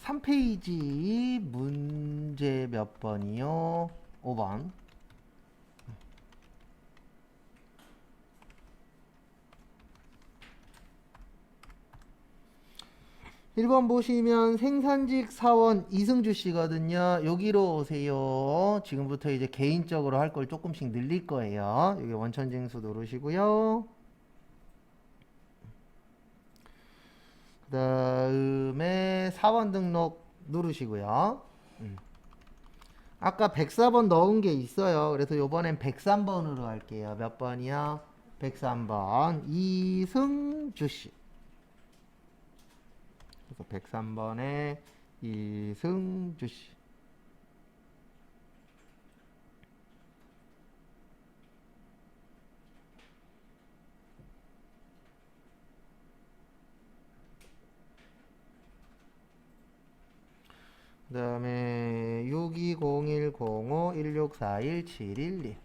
3페이지 문제 몇 번이요? 5번. 1번 보시면 생산직 사원 이승주 씨거든요. 여기로 오세요. 지금부터 이제 개인적으로 할 걸 조금씩 늘릴 거예요. 여기 원천징수 누르시고요. 그 다음에 사원 등록 누르시고요. 아까 104번 넣은 게 있어요. 그래서 요번엔 103번으로 할게요. 몇 번이요? 103번 이승주 씨. 그래서 103번에 이승주 씨. 그 다음에 62010516417112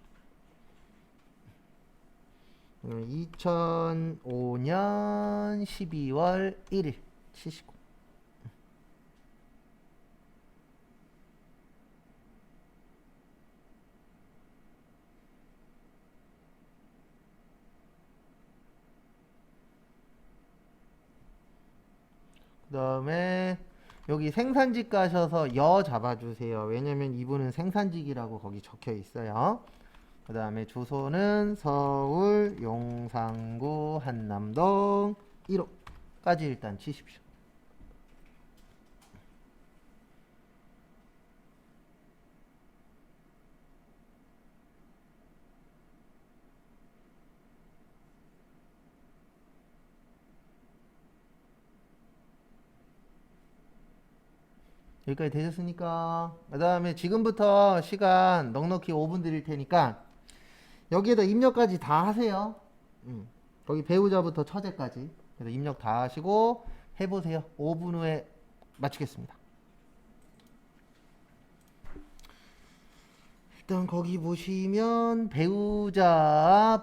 2005년 12월 1일 79. 그 다음에 여기 생산직 가셔서 여 잡아주세요. 왜냐면 이분은 생산직이라고 거기 적혀 있어요. 그 다음에 주소는 서울 용산구 한남동 1호까지 일단 치십시오. 여기까지 되셨습니까? 그 다음에 지금부터 시간 넉넉히 5분 드릴 테니까 여기에다 입력까지 다 하세요. 거기 배우자부터 처제까지. 그래서 입력 다 하시고 해보세요. 5분 후에 마치겠습니다. 일단 거기 보시면 배우자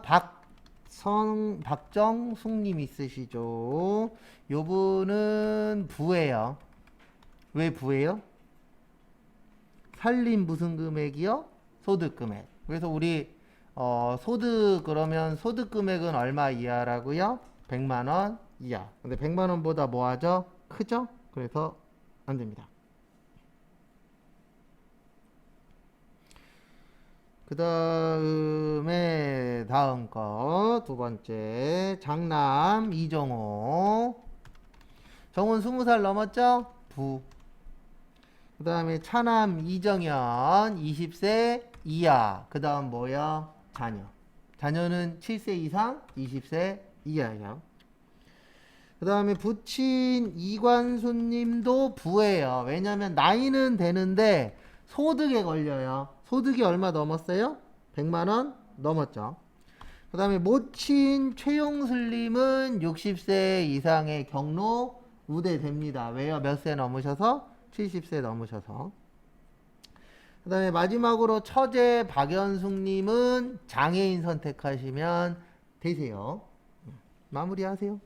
박정숙님 있으시죠? 요분은 부예요. 왜 부예요? 살림 무슨 금액이요? 소득 금액. 그래서 우리 소득 그러면 소득 금액은 얼마 이하라고요? 100만 원 이하. 근데 100만 원보다 뭐 하죠? 크죠? 그래서 안 됩니다. 그 다음에 다음 거 두 번째 장남 이정호. 정훈 20살 넘었죠? 부. 그 다음에 차남 이정현 20세 이하. 그 다음 뭐야? 자녀. 자녀는 7세 이상 20세 이하예요. 그 다음에 부친 이관수님도 부예요. 왜냐면 나이는 되는데 소득에 걸려요. 소득이 얼마 넘었어요? 100만원 넘었죠. 그 다음에 모친 최용슬님은 60세 이상의 경로 우대됩니다. 왜요? 몇 세 넘으셔서? 70세 넘으셔서. 그 다음에 마지막으로 처제 박연숙님은 장애인 선택하시면 되세요. 마무리하세요.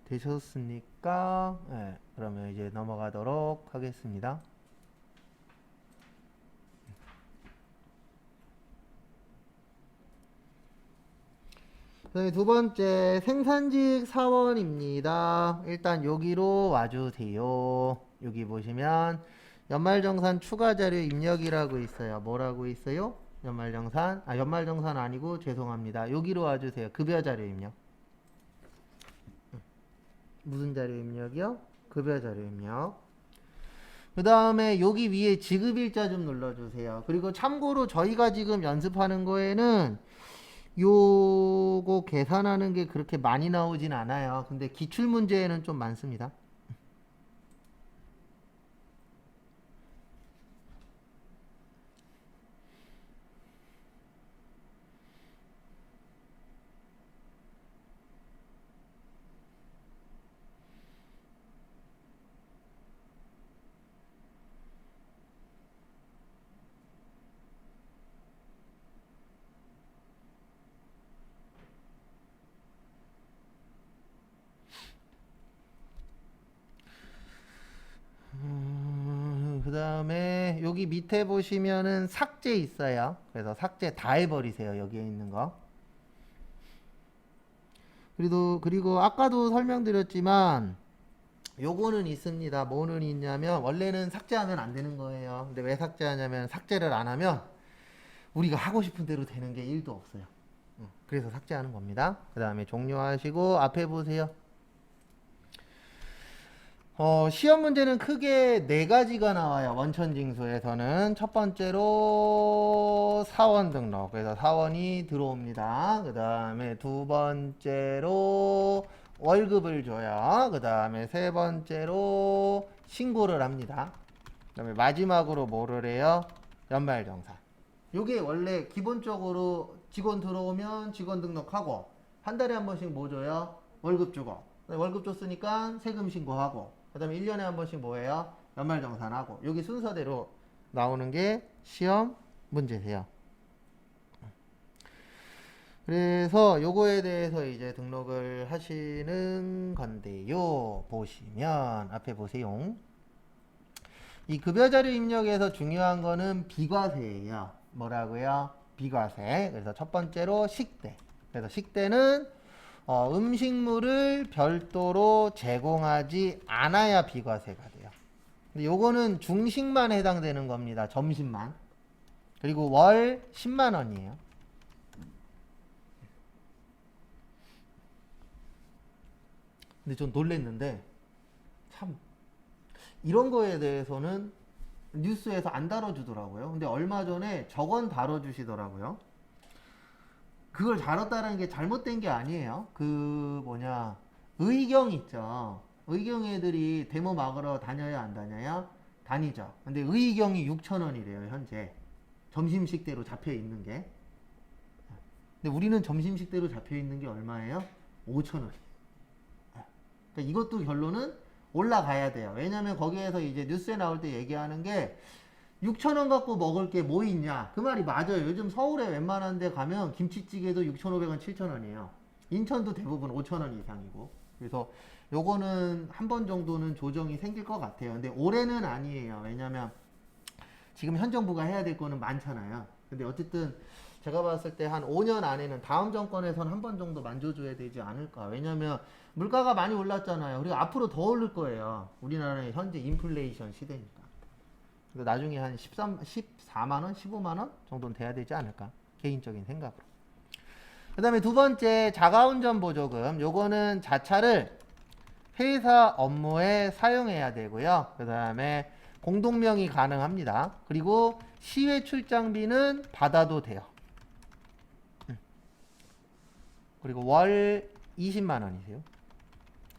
되셨습니까? 네, 그러면 이제 넘어가도록 하겠습니다. 두 번째 생산직 사원입니다. 일단 여기로 와주세요. 여기 보시면 연말정산 추가자료 입력이라고 있어요. 뭐라고 있어요? 연말정산 연말정산 아니고 죄송합니다. 여기로 와주세요. 급여자료 입력. 무슨 자료 입력이요? 급여자료 입력. 그 다음에 여기 위에 지급일자 좀 눌러주세요. 그리고 참고로 저희가 지금 연습하는 거에는 요거 계산하는 게 그렇게 많이 나오진 않아요. 근데 기출 문제에는 좀 많습니다. 그 다음에 여기 밑에 보시면은 삭제 있어요. 그래서 삭제 다 해버리세요. 여기에 있는 거. 그리고 아까도 설명드렸지만 요거는 있습니다. 뭐는 있냐면 원래는 삭제하면 안 되는 거예요. 근데 왜 삭제하냐면 삭제를 안 하면 우리가 하고 싶은 대로 되는 게 1도 없어요. 그래서 삭제하는 겁니다. 그 다음에 종료하시고 앞에 보세요. 시험 문제는 크게 네 가지가 나와요. 원천징수에서는 첫 번째로 사원 등록. 그래서 사원이 들어옵니다. 그 다음에 두 번째로 월급을 줘요. 그 다음에 세 번째로 신고를 합니다. 그 다음에 마지막으로 뭐를 해요? 연말정산. 요게 원래 기본적으로 직원 들어오면 직원 등록하고 한 달에 한 번씩 뭐 줘요? 월급 주고. 월급 줬으니까 세금 신고하고 그 다음에 1년에 한 번씩 뭐예요? 연말정산하고. 여기 순서대로 나오는 게 시험 문제세요. 그래서 요거에 대해서 이제 등록을 하시는 건데요. 보시면 앞에 보세요. 이 급여자료 입력에서 중요한 거는 비과세예요. 뭐라고요? 비과세. 그래서 첫 번째로 식대. 그래서 식대는 음식물을 별도로 제공하지 않아야 비과세가 돼요. 근데 요거는 중식만 해당되는 겁니다. 점심만. 그리고 월 10만 원이에요. 근데 전 놀랬는데 참 이런 거에 대해서는 뉴스에서 안 다뤄주더라고요. 근데 얼마 전에 저건 다뤄주시더라고요. 그걸 다뤘다는 게 잘못된 게 아니에요. 그 뭐냐 의경 있죠. 의경 애들이 데모 막으러 다녀야 안 다녀요? 다니죠. 근데 의경이 6천 원이래요 현재. 점심식대로 잡혀 있는 게. 근데 우리는 점심식대로 잡혀 있는 게 얼마예요? 5천 원. 그러니까 이것도 결론은 올라가야 돼요. 왜냐면 거기에서 이제 뉴스에 나올 때 얘기하는 게 6,000원 갖고 먹을 게 뭐 있냐? 그 말이 맞아요. 요즘 서울에 웬만한 데 가면 김치찌개도 6,500원, 7,000원이에요. 인천도 대부분 5,000원 이상이고. 그래서 요거는 한 번 정도는 조정이 생길 것 같아요. 근데 올해는 아니에요. 왜냐면 지금 현 정부가 해야 될 거는 많잖아요. 근데 어쨌든 제가 봤을 때 한 5년 안에는 다음 정권에서는 한 번 정도 만져줘야 되지 않을까. 왜냐면 물가가 많이 올랐잖아요. 그리고 앞으로 더 오를 거예요. 우리나라의 현재 인플레이션 시대니까. 나중에 한 14만 원, 15만 원 정도는 돼야 되지 않을까. 개인적인 생각으로. 그 다음에 두 번째 자가운전 보조금. 요거는 자차를 회사 업무에 사용해야 되고요. 그 다음에 공동명의 가능합니다. 그리고 시외 출장비는 받아도 돼요. 그리고 월 20만 원이세요.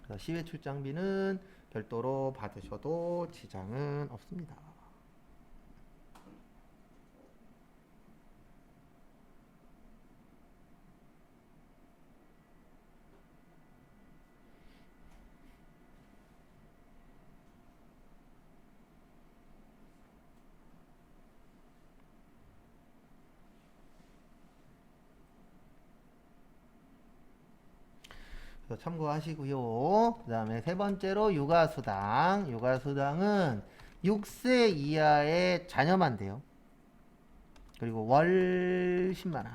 그래서 시외 출장비는 별도로 받으셔도 지장은 없습니다. 참고하시고요. 그 다음에 세 번째로 육아수당. 육아수당은 6세 이하의 자녀만 돼요. 그리고 월 10만 원.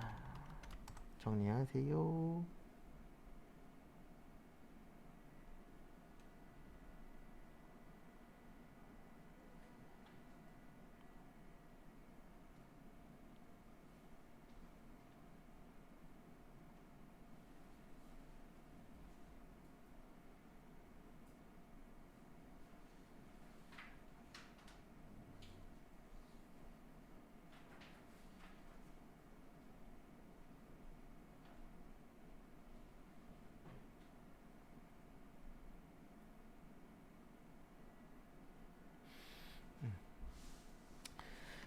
정리하세요.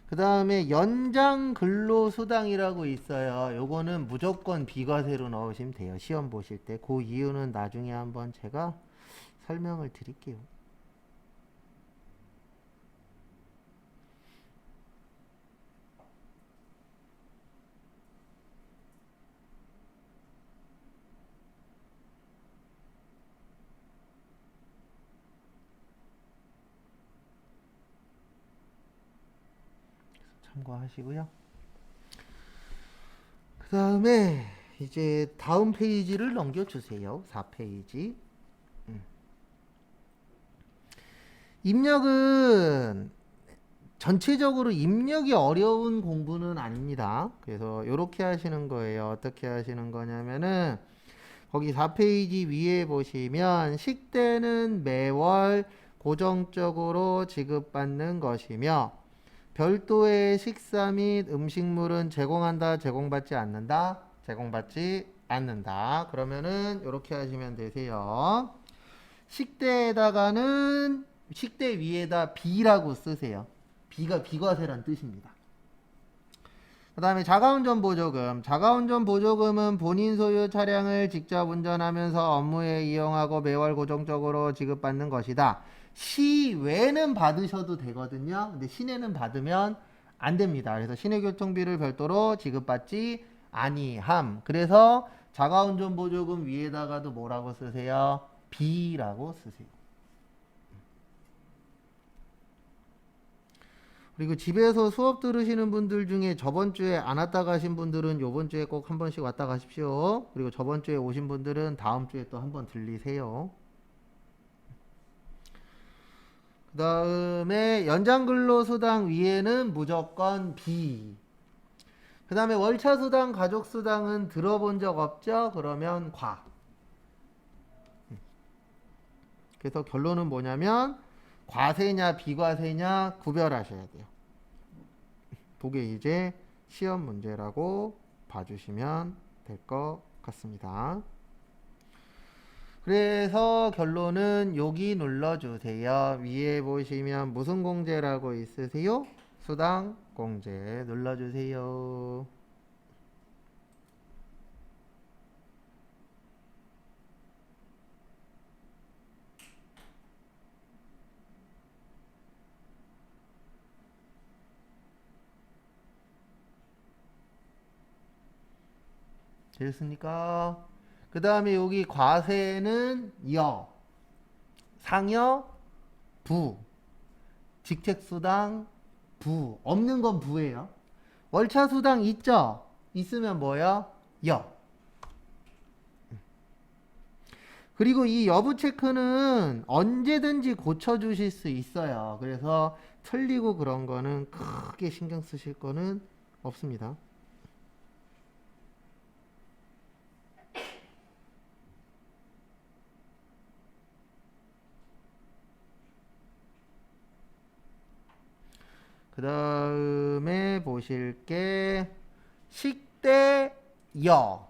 그 다음에 연장 근로수당이라고 있어요. 요거는 무조건 비과세로 넣으시면 돼요. 시험 보실 때. 그 이유는 나중에 한번 제가 설명을 드릴게요. 참고하시고요. 그 다음에 이제 다음 페이지를 넘겨주세요. 4페이지. 입력은 전체적으로 입력이 어려운 공부는 아닙니다. 그래서 이렇게 하시는 거예요. 어떻게 하시는 거냐면은 거기 4페이지 위에 보시면 식대는 매월 고정적으로 지급받는 것이며 별도의 식사 및 음식물은 제공한다, 제공받지 않는다, 제공받지 않는다. 그러면은 이렇게 하시면 되세요. 식대에다가는 식대 위에다 B라고 쓰세요. B가 비과세란 뜻입니다. 그 다음에 자가운전 보조금. 자가운전 보조금은 본인 소유 차량을 직접 운전하면서 업무에 이용하고 매월 고정적으로 지급받는 것이다. 시외는 받으셔도 되거든요. 근데 시내는 받으면 안 됩니다. 그래서 시내교통비를 별도로 지급받지 아니함. 그래서 자가운전 보조금 위에다가도 뭐라고 쓰세요? B라고 쓰세요. 그리고 집에서 수업 들으시는 분들 중에 저번 주에 안 왔다 가신 분들은 요번 주에 꼭 한 번씩 왔다 가십시오. 그리고 저번 주에 오신 분들은 다음 주에 또 한 번 들리세요. 그 다음에 연장근로수당 위에는 무조건 B. 그 다음에 월차수당, 가족수당은 들어본 적 없죠? 그러면 과. 그래서 결론은 뭐냐면 과세냐 비과세냐 구별하셔야 돼요. 그게 이제 시험 문제라고 봐주시면 될 것 같습니다. 그래서 결론은 여기 눌러주세요. 위에 보시면 무슨 공제라고 있으세요? 수당 공제 눌러주세요. 됐습니까? 그 다음에 여기 과세는 여, 상여, 부, 직책수당, 부. 없는 건 부예요. 월차수당 있죠? 있으면 뭐요? 여. 그리고 이 여부 체크는 언제든지 고쳐주실 수 있어요. 그래서 틀리고 그런 거는 크게 신경 쓰실 거는 없습니다. 그 다음에 보실 게 식대 여,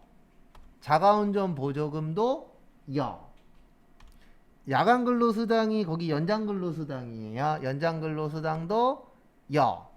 자가운전 보조금도 여, 야간근로수당이 거기 연장근로수당이에요. 연장근로수당도 여.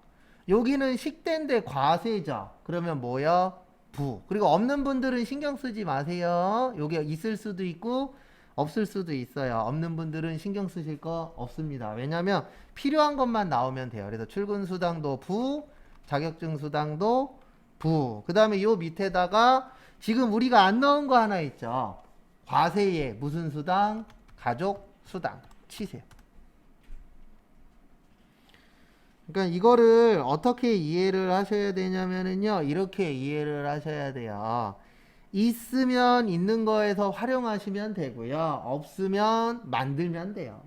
여기는 식대인데 과세죠. 그러면 뭐요? 부. 그리고 없는 분들은 신경 쓰지 마세요. 여기 있을 수도 있고 없을 수도 있어요. 없는 분들은 신경 쓰실 거 없습니다. 왜냐면 필요한 것만 나오면 돼요. 그래서 출근수당도 부, 자격증수당도 부. 그 다음에 요 밑에다가 지금 우리가 안 넣은 거 하나 있죠. 과세에 무슨 수당? 가족수당 치세요. 그러니까 이거를 어떻게 이해를 하셔야 되냐면은요. 이렇게 이해를 하셔야 돼요. 있으면 있는 거에서 활용하시면 되고요. 없으면 만들면 돼요.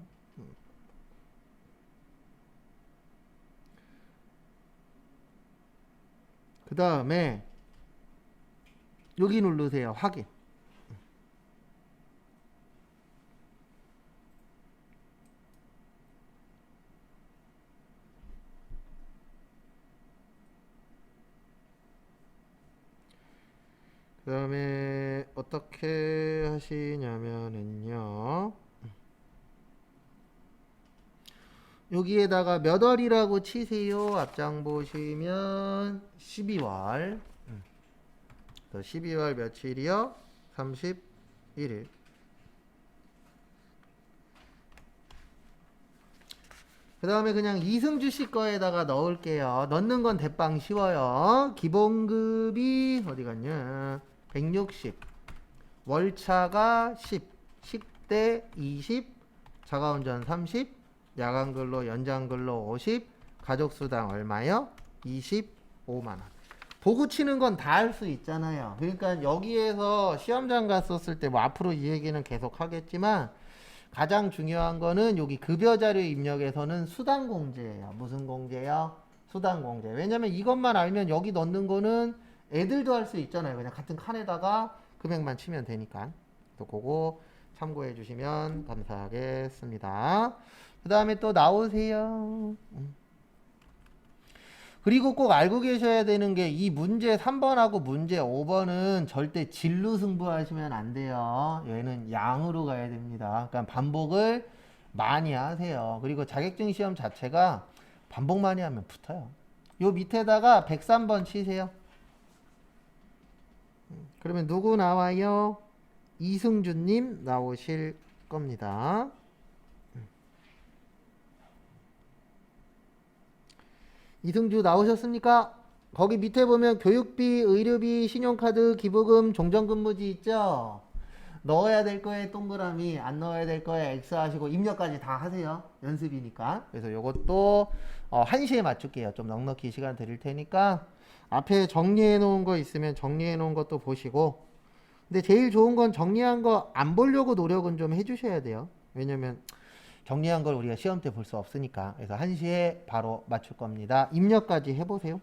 그 다음에 여기 누르세요. 확인. 그 다음에 어떻게 하시냐면은요. 여기에다가 몇 월이라고 치세요. 앞장 보시면 12월. 12월 며칠이요? 31일. 그 다음에 그냥 이승주 씨 거에다가 넣을게요. 넣는 건 대빵 쉬워요. 기본급이 어디 갔냐? 160. 월차가 10. 식대 20. 자가운전 30. 야간근로, 연장근로 50. 가족수당 얼마요? 25만원. 보고 치는 건 다 할 수 있잖아요. 그러니까 여기에서 시험장 갔었을 때 뭐 앞으로 이 얘기는 계속 하겠지만 가장 중요한 거는 여기 급여자료 입력에서는 수당공제예요. 무슨 공제요? 수당공제. 왜냐면 이것만 알면 여기 넣는 거는 애들도 할 수 있잖아요. 그냥 같은 칸에다가 금액만 치면 되니까. 또 그거 참고해 주시면 감사하겠습니다. 그 다음에 또 나오세요. 그리고 꼭 알고 계셔야 되는 게 이 문제 3번하고 문제 5번은 절대 질로 승부하시면 안 돼요. 얘는 양으로 가야 됩니다. 그러니까 반복을 많이 하세요. 그리고 자격증 시험 자체가 반복 많이 하면 붙어요. 요 밑에다가 103번 치세요. 그러면 누구 나와요? 이승준님 나오실 겁니다. 이승주 나오셨습니까? 거기 밑에 보면 교육비, 의료비, 신용카드, 기부금, 종전근무지 있죠? 넣어야 될 거에 동그라미, 안 넣어야 될 거에 X 하시고 입력까지 다 하세요. 연습이니까. 그래서 요것도 1시에 맞출게요. 좀 넉넉히 시간 드릴 테니까 앞에 정리해 놓은 거 있으면 정리해 놓은 것도 보시고, 근데 제일 좋은 건 정리한 거 안 보려고 노력은 좀 해주셔야 돼요. 왜냐면 정리한 걸 우리가 시험 때 볼 수 없으니까. 그래서 1시에 바로 맞출 겁니다. 입력까지 해보세요.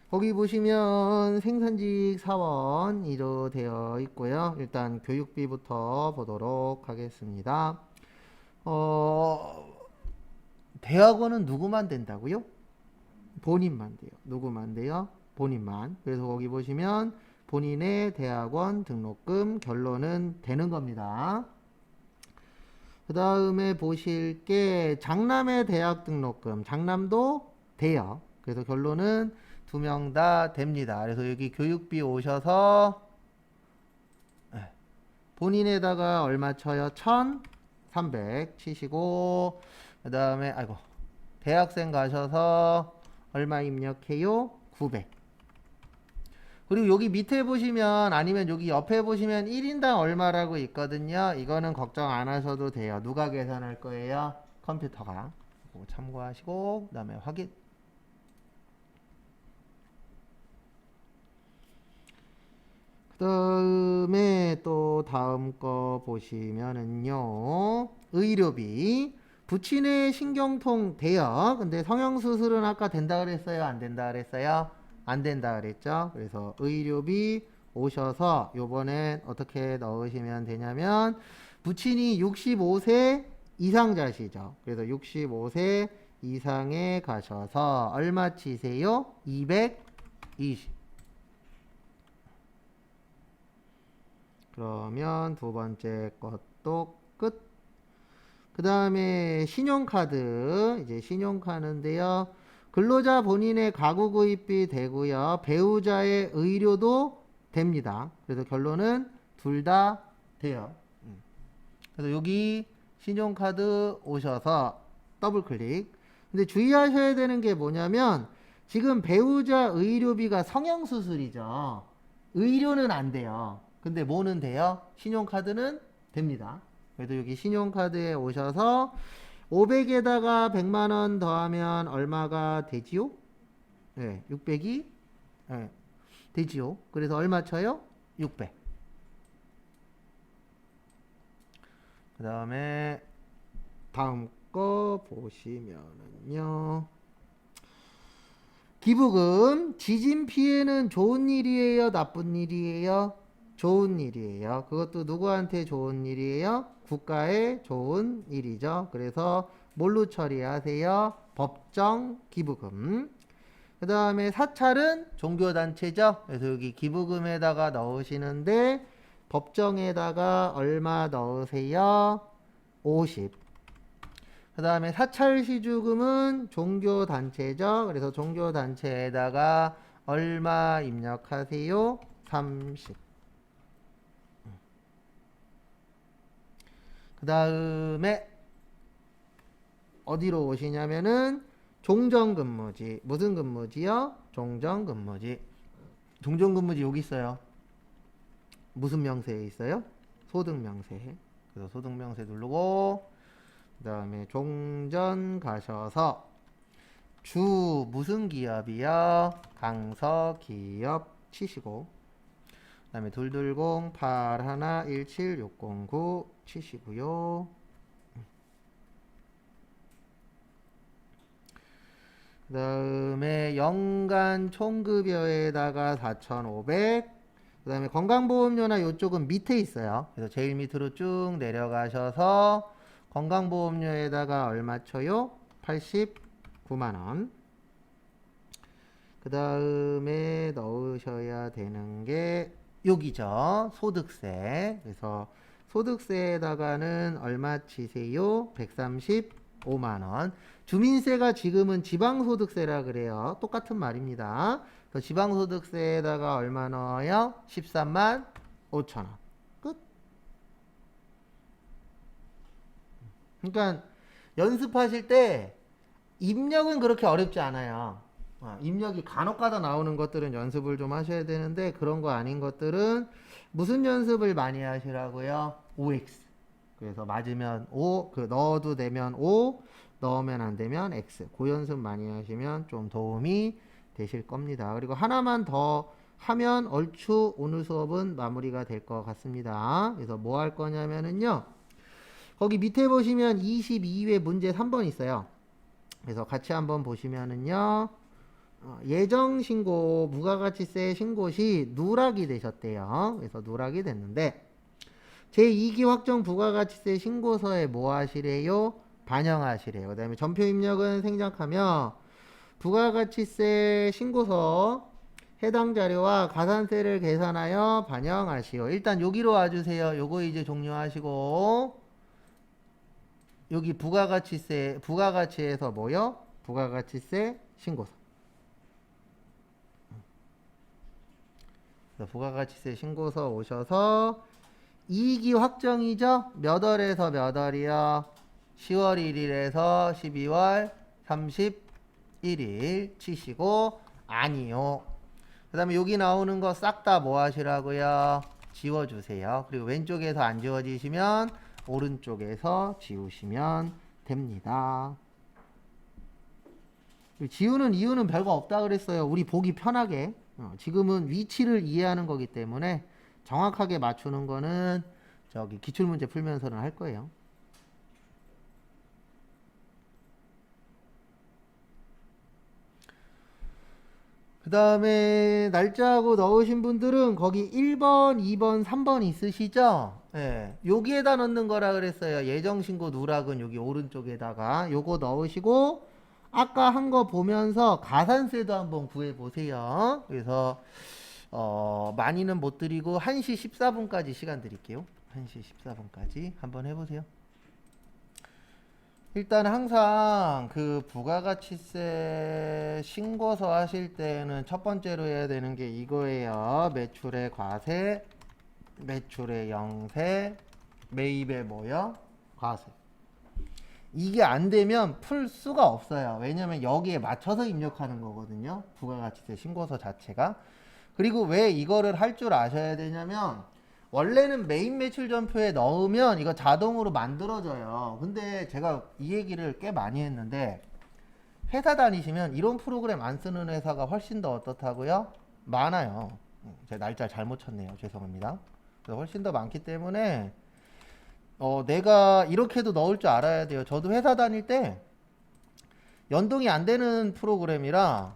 거기 보시면 생산직 사원이로 되어 있고요. 일단 교육비부터 보도록 하겠습니다. 대학원은 누구만 된다고요? 본인만 돼요. 누구만 돼요? 본인만. 그래서 거기 보시면 본인의 대학원 등록금 결론은 되는 겁니다. 그 다음에 보실 게 장남의 대학 등록금. 장남도 돼요. 그래서 결론은 2명 다 됩니다. 그래서 여기 교육비 오셔서 본인에다가 얼마 쳐요? 1300 치시고, 그 다음에 아이고 대학생 가셔서 얼마 입력해요? 900. 그리고 여기 밑에 보시면, 아니면 여기 옆에 보시면 1인당 얼마라고 있거든요. 이거는 걱정 안 하셔도 돼요. 누가 계산할 거예요? 컴퓨터가. 그거 참고하시고, 그 다음에 확인. 그 다음에 또 다음 거 보시면은요, 의료비. 부친의 신경통 돼요. 근데 성형수술은 아까 된다 그랬어요? 안 된다 그랬어요? 안 된다 그랬죠? 그래서 의료비 오셔서 요번엔 어떻게 넣으시면 되냐면, 부친이 65세 이상자시죠. 그래서 65세 이상에 가셔서 얼마 치세요? 220. 그러면 두 번째 것도 끝. 그 다음에 신용카드. 이제 신용카드인데요. 근로자 본인의 가구 구입비 되고요. 배우자의 의료도 됩니다. 그래서 결론은 둘 다 돼요. 그래서 여기 신용카드 오셔서 더블 클릭. 근데 주의하셔야 되는 게 뭐냐면, 지금 배우자 의료비가 성형수술이죠. 의료는 안 돼요. 근데 뭐는 돼요? 신용카드는 됩니다. 그래서 여기 신용카드에 오셔서 500에다가 100만원 더하면 얼마가 되지요? 네, 600이 네, 되지요. 그래서 얼마 쳐요? 600. 그 다음에 다음 거 보시면은요, 기부금. 지진 피해는 좋은 일이에요? 나쁜 일이에요? 좋은 일이에요. 그것도 누구한테 좋은 일이에요? 국가에 좋은 일이죠. 그래서 뭘로 처리하세요? 법정 기부금. 그 다음에 사찰은 종교단체죠. 그래서 여기 기부금에다가 넣으시는데, 법정에다가 얼마 넣으세요? 50. 그 다음에 사찰시주금은 종교단체죠. 그래서 종교단체에다가 얼마 입력하세요? 30. 그 다음에 어디로 오시냐면은 종전근무지. 무슨 근무지요? 종전근무지. 종전근무지 여기 있어요. 무슨 명세에 있어요? 소득명세에. 그래서 소득명세 누르고 그 다음에 종전 가셔서 주 무슨 기업이요? 강서기업 치시고 그 다음에 220-81-17609 치시고요. 그 다음에 연간 총급여에다가 4,500. 그 다음에 건강보험료나 이쪽은 밑에 있어요. 그래서 제일 밑으로 쭉 내려가셔서 건강보험료에다가 얼마 쳐요? 89만원. 그 다음에 넣으셔야 되는 게 여기죠. 소득세. 그래서 소득세에다가는 얼마 치세요? 135만원. 주민세가 지금은 지방소득세라 그래요. 똑같은 말입니다. 그래서 지방소득세에다가 얼마 넣어요? 13만 5천원. 끝. 그러니까 연습하실 때 입력은 그렇게 어렵지 않아요. 입력이 간혹가다 나오는 것들은 연습을 좀 하셔야 되는데 그런 거 아닌 것들은 무슨 연습을 많이 하시라고요? OX. 그래서 맞으면 O, 넣어도 되면 O, 넣으면 안 되면 X. 그 연습 많이 하시면 좀 도움이 되실 겁니다. 그리고 하나만 더 하면 얼추 오늘 수업은 마무리가 될 것 같습니다. 그래서 뭐 할 거냐면은요. 거기 밑에 보시면 22회 문제 3번 있어요. 그래서 같이 한번 보시면은요. 예정신고, 부가가치세 신고 시 누락이 되셨대요. 그래서 누락이 됐는데 제2기 확정 부가가치세 신고서에 뭐 하시래요? 반영하시래요. 그 다음에 전표 입력은 생략하며 부가가치세 신고서 해당 자료와 가산세를 계산하여 반영하시오. 일단 여기로 와주세요. 요거 이제 종료하시고 여기 부가가치에서 뭐요? 부가가치세 신고서. 부가가치세 신고서 오셔서 2기 확정이죠? 몇 월에서 몇 월이요? 10월 1일에서 12월 31일 치시고 아니요. 그 다음에 여기 나오는 거 싹 다 뭐 하시라고요? 지워주세요. 그리고 왼쪽에서 안 지워지시면 오른쪽에서 지우시면 됩니다. 지우는 이유는 별거 없다 그랬어요. 우리 보기 편하게. 지금은 위치를 이해하는 거기 때문에 정확하게 맞추는 거는 저기 기출문제 풀면서는 할 거예요. 그 다음에 날짜하고 넣으신 분들은 거기 1번, 2번, 3번 있으시죠? 예. 여기에다 넣는 거라 그랬어요. 예정신고 누락은 여기 오른쪽에다가 요거 넣으시고 아까 한 거 보면서 가산세도 한번 구해 보세요. 그래서 많이는 못 드리고 1시 14분까지 시간 드릴게요. 1시 14분까지 한번 해보세요. 일단 항상 그 부가가치세 신고서 하실 때는 첫 번째로 해야 되는 게 이거예요. 매출의 과세, 매출의 영세, 매입의 뭐요? 과세. 이게 안 되면 풀 수가 없어요. 왜냐면 여기에 맞춰서 입력하는 거거든요. 부가가치세 신고서 자체가. 그리고 왜 이거를 할 줄 아셔야 되냐면 원래는 메인 매출 전표에 넣으면 이거 자동으로 만들어져요. 근데 제가 이 얘기를 꽤 많이 했는데 회사 다니시면 이런 프로그램 안 쓰는 회사가 훨씬 더 어떻다고요? 많아요. 제가 날짜 잘못 쳤네요. 죄송합니다. 그래서 훨씬 더 많기 때문에 내가 이렇게도 넣을 줄 알아야 돼요. 저도 회사 다닐 때 연동이 안 되는 프로그램이라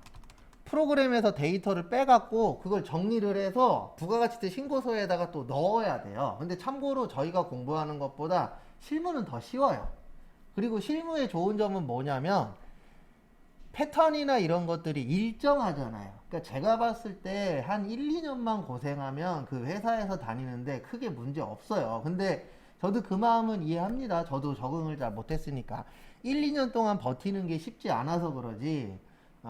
프로그램에서 데이터를 빼갖고 그걸 정리를 해서 부가가치세 신고서에다가 또 넣어야 돼요. 근데 참고로 저희가 공부하는 것보다 실무는 더 쉬워요. 그리고 실무의 좋은 점은 뭐냐면 패턴이나 이런 것들이 일정하잖아요. 그러니까 제가 봤을 때 한 1, 2년만 고생하면 그 회사에서 다니는데 크게 문제 없어요. 근데 저도 그 마음은 이해합니다. 저도 적응을 잘 못했으니까. 1, 2년 동안 버티는 게 쉽지 않아서 그러지.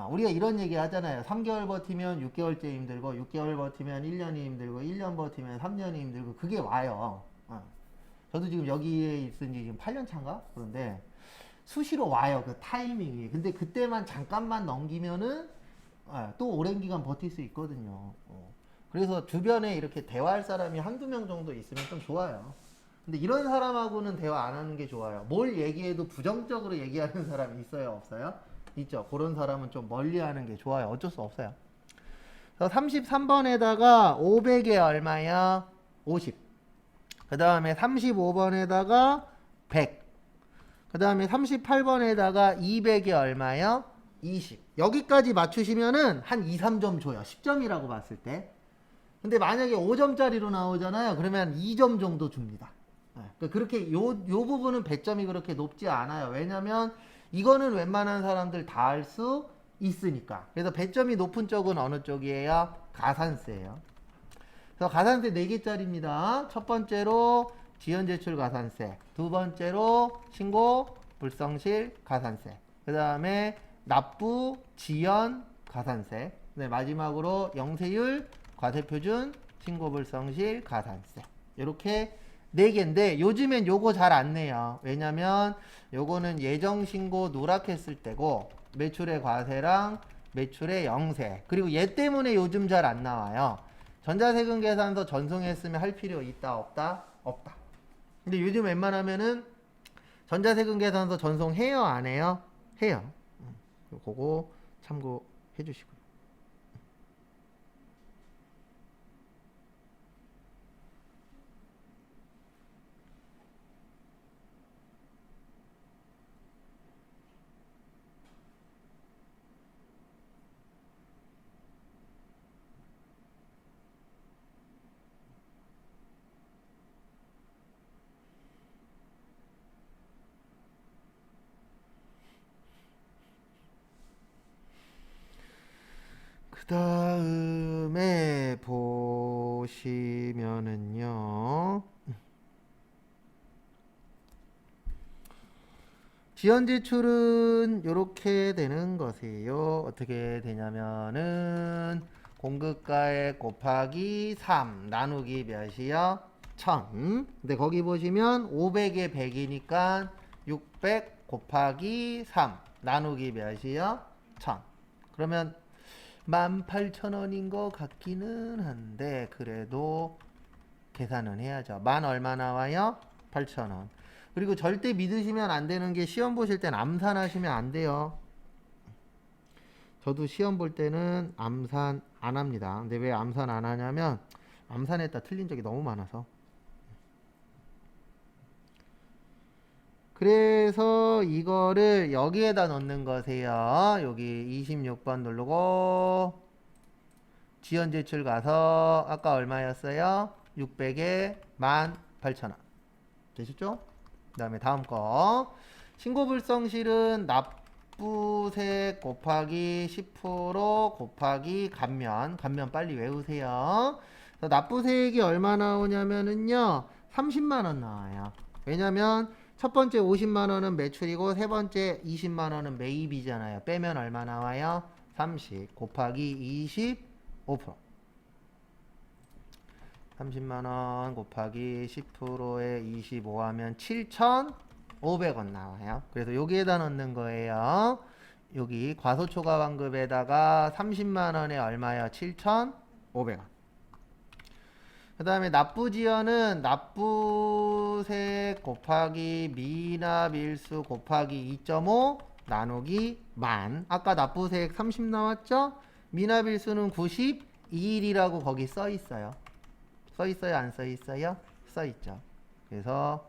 우리가 이런 얘기 하잖아요. 3개월 버티면 6개월째 힘들고, 6개월 버티면 1년이 힘들고, 1년 버티면 3년이 힘들고, 그게 와요. 저도 지금 여기에 있은 지 지금 8년 차인가? 그런데 수시로 와요. 그 타이밍이. 근데 그때만 잠깐만 넘기면은 또 오랜 기간 버틸 수 있거든요. 그래서 주변에 이렇게 대화할 사람이 한두 명 정도 있으면 좀 좋아요. 근데 이런 사람하고는 대화 안 하는 게 좋아요. 뭘 얘기해도 부정적으로 얘기하는 사람이 있어요? 없어요? 있죠. 그런 사람은 좀 멀리 하는 게 좋아요. 어쩔 수 없어요. 그래서 33번에다가 500에 얼마야? 50. 그 다음에 35번에다가 100. 그 다음에 38번에다가 200이 얼마요? 20. 여기까지 맞추시면은 한 2, 3점 줘요. 10점이라고 봤을 때. 근데 만약에 5점짜리로 나오잖아요. 그러면 2점 정도 줍니다. 그렇게 요 부분은 배점이 그렇게 높지 않아요. 왜냐면 이거는 웬만한 사람들 다 할 수 있으니까. 그래서 배점이 높은 쪽은 어느 쪽이에요? 가산세예요. 그래서 가산세 4개짜리입니다. 첫 번째로 지연제출 가산세, 두 번째로 신고 불성실 가산세, 그 다음에 납부 지연 가산세, 네, 마지막으로 영세율 과세표준 신고 불성실 가산세. 이렇게 4개인데 요즘엔 요거 잘 안 내요. 왜냐면 요거는 예정신고 누락했을 때고 매출의 과세랑 매출의 영세, 그리고 얘 때문에 요즘 잘 안 나와요. 전자세금 계산서 전송했으면 할 필요 있다 없다? 없다. 근데 요즘 웬만하면은 전자세금 계산서 전송해요 안 해요? 해요. 그거 참고해 주시고요. 그 다음에 보시면은요. 지연 지출은 이렇게 되는 것이에요. 어떻게 되냐면은 공급가액 곱하기 3 나누기 몇이요? 1000. 근데 거기 보시면 500에 100이니까 600 곱하기 3 나누기 몇이요? 1000. 그러면 18,000원인 것 같기는 한데 그래도 계산은 해야죠. 만 얼마 나와요? 8,000원. 그리고 절대 믿으시면 안 되는 게 시험 보실 땐 암산하시면 안 돼요. 저도 시험 볼 때는 암산 안 합니다. 근데 왜 암산 안 하냐면 암산했다 틀린 적이 너무 많아서. 그래서 이거를 여기에다 넣는 거세요. 여기 26번 누르고 지연 제출 가서 아까 얼마였어요? 600에 18,000원. 되셨죠? 그 다음에 다음 거 신고불성실은 납부세 곱하기 10% 곱하기 감면 빨리 외우세요. 납부세액이 얼마 나오냐면은요 30만원 나와요. 왜냐면 첫 번째 50만원은 매출이고 세 번째 20만원은 매입이잖아요. 빼면 얼마 나와요? 30 곱하기 25%. 30만원 곱하기 10%에 25 하면 7,500원 나와요. 그래서 여기에다 넣는 거예요. 여기 과소초과환급에다가 30만원에 얼마요? 7,500원. 그 다음에 납부지연은 납부세 곱하기 미납일수 곱하기 2.5 나누기 만. 아까 납부세액 30 나왔죠? 미납일수는 92일이라고 거기 써 있어요. 써 있어요? 안 써 있어요? 써 있죠. 그래서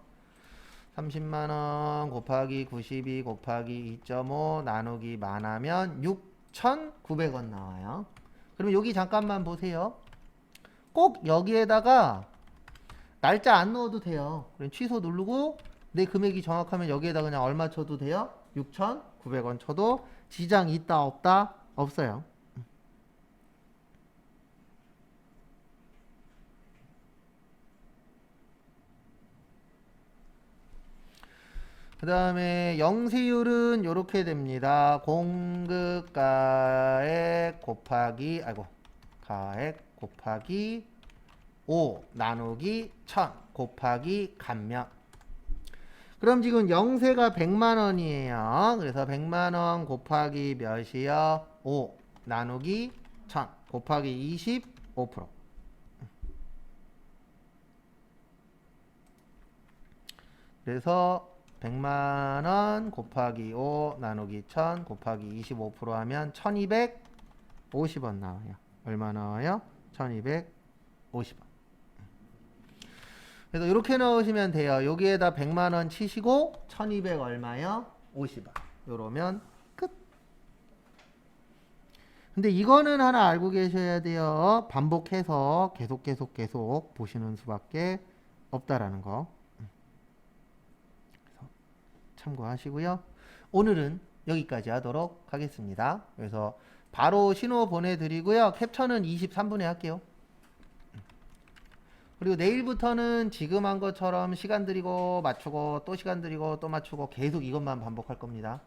30만원 곱하기 92 곱하기 2.5 나누기 만 하면 6,900원 나와요. 그럼 여기 잠깐만 보세요. 꼭 여기에다가 날짜 안 넣어도 돼요. 그럼 취소 누르고 내 금액이 정확하면 여기에다 그냥 얼마 쳐도 돼요? 6,900원 쳐도 지장 있다 없다? 없어요. 그 다음에 영세율은 요렇게 됩니다. 공급가액 곱하기 가액 곱하기 5 나누기 1000 곱하기 감면. 그럼 지금 영세가 100만원이에요. 그래서 100만원 곱하기 몇이요? 5 나누기 1000 곱하기 25%. 그래서 100만원 곱하기 5 나누기 1000 곱하기 25% 하면 1250원 나와요. 얼마 나와요? 1250원. 그래서 이렇게 넣으시면 돼요. 여기에다 100만원 치시고 1200 얼마요? 50원. 요러면 끝. 근데 이거는 하나 알고 계셔야 돼요. 반복해서 계속 보시는 수밖에 없다라는 거. 그래서 참고하시고요. 오늘은 여기까지 하도록 하겠습니다. 그래서 바로 신호 보내드리고요. 캡처는 23분에 할게요. 그리고 내일부터는 지금 한 것처럼 시간 들이고 맞추고 또 시간 들이고 또 맞추고 계속 이것만 반복할 겁니다.